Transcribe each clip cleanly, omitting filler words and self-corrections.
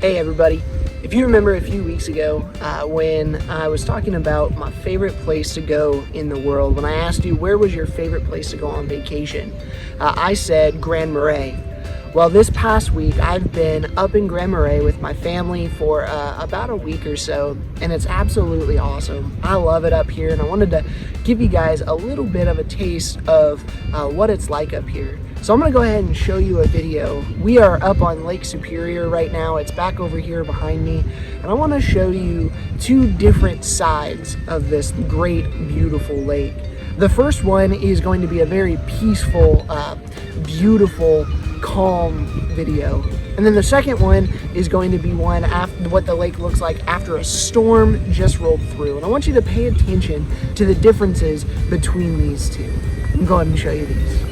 Hey everybody, if you remember a few weeks ago when I was talking about my favorite place to go in the world, when I asked you where was your favorite place to go on vacation, I said Grand Marais. Well, this past week I've been up in Grand Marais with my family for about a week or so, and it's absolutely awesome. I love it up here, and I wanted to give you guys a little bit of a taste of what it's like up here. So I'm gonna go ahead and show you a video. We are up on Lake Superior right now. It's back over here behind me. And I wanna show you two different sides of this great, beautiful lake. The first one is going to be a very peaceful, beautiful, calm video. And then the second one is going to be one after what the lake looks like after a storm just rolled through. And I want you to pay attention to the differences between these two. I'm gonna go ahead and show you these.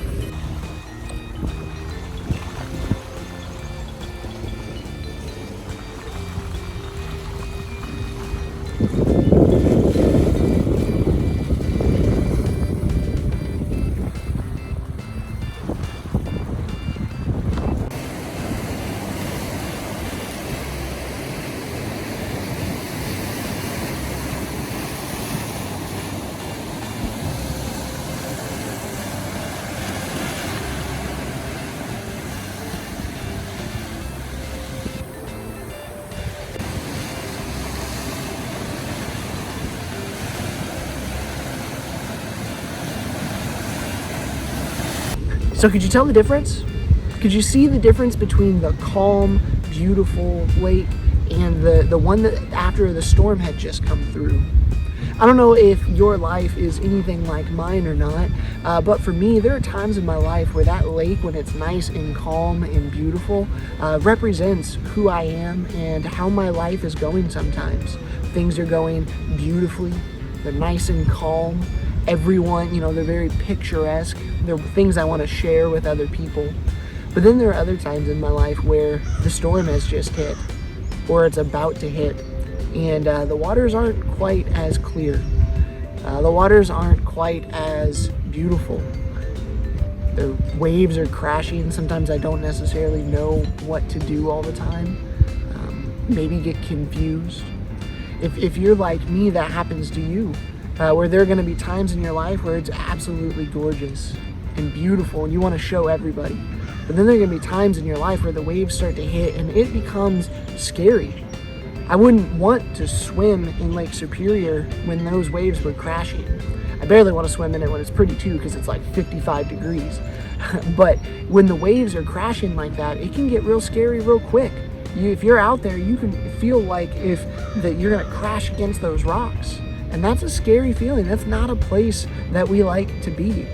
So could you tell the difference? Could you see the difference between the calm, beautiful lake and the one that after the storm had just come through? I don't know if your life is anything like mine or not, but for me, there are times in my life where that lake, when it's nice and calm and beautiful, represents who I am and how my life is going sometimes. Things are going beautifully, they're nice and calm. Everyone, they're very picturesque. They're things I want to share with other people. But then there are other times in my life where the storm has just hit, or it's about to hit, and the waters aren't quite as clear. The waters aren't quite as beautiful. The waves are crashing. Sometimes I don't necessarily know what to do all the time. Maybe get confused. If you're like me, that happens to you. Where there are going to be times in your life where it's absolutely gorgeous and beautiful and you want to show everybody. But then there are going to be times in your life where the waves start to hit and it becomes scary. I wouldn't want to swim in Lake Superior when those waves were crashing. I barely want to swim in it when it's pretty too, because it's like 55 degrees. But when the waves are crashing like that, it can get real scary real quick. If you're out there, you can feel like that you're going to crash against those rocks. And that's a scary feeling. That's not a place that we like to be.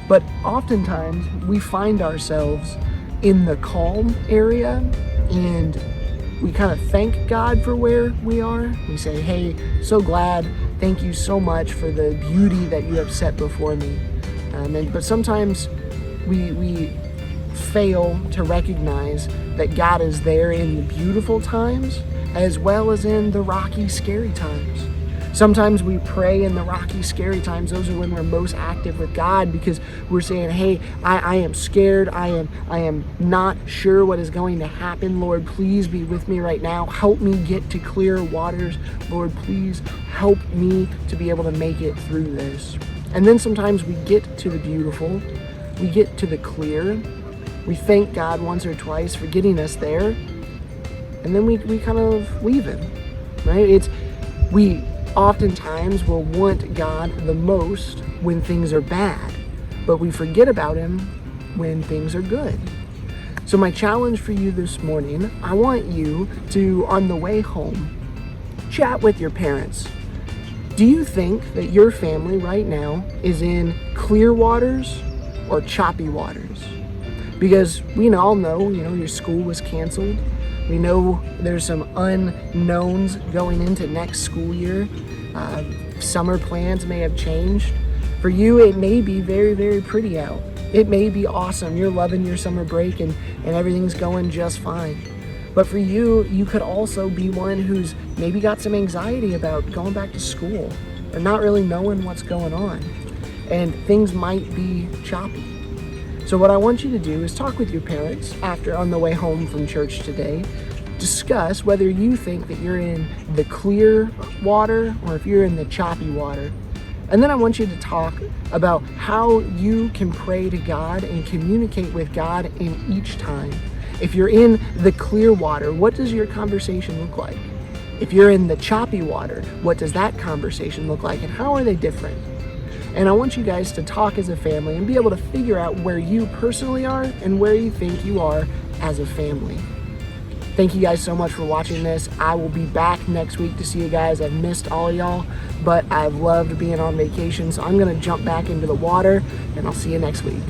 But oftentimes we find ourselves in the calm area and we kind of thank God for where we are. We say, hey, so glad. Thank you so much for the beauty that you have set before me. But sometimes we fail to recognize that God is there in the beautiful times as well as in the rocky, scary times. Sometimes we pray in the rocky, scary times. Those are when we're most active with God, because we're saying, hey, I am scared. I am not sure what is going to happen. Lord, please be with me right now. Help me get to clear waters. Lord, please help me to be able to make it through this. And then sometimes we get to the beautiful. We get to the clear. We thank God once or twice for getting us there. And then we kind of leave him, right? We oftentimes will want God the most when things are bad, but we forget about him when things are good. So my challenge for you this morning, I want you to, on the way home, chat with your parents. Do you think that your family right now is in clear waters or choppy waters? Because we all know, your school was canceled. We know there's some unknowns going into next school year. Summer plans may have changed. For you, it may be very, very pretty out. It may be awesome. You're loving your summer break and everything's going just fine. But for you, you could also be one who's maybe got some anxiety about going back to school or not really knowing what's going on. And things might be choppy. So what I want you to do is talk with your parents on the way home from church today discuss whether you think that you're in the clear water or if you're in the choppy water. And then I want you to talk about how you can pray to God and communicate with God in each time. If you're in the clear water, what does your conversation look like? If you're in the choppy water, what does that conversation look like, and how are they different? And I want you guys to talk as a family and be able to figure out where you personally are and where you think you are as a family. Thank you guys so much for watching this. I will be back next week to see you guys. I've missed all of y'all, but I've loved being on vacation, so I'm gonna jump back into the water, and I'll see you next week.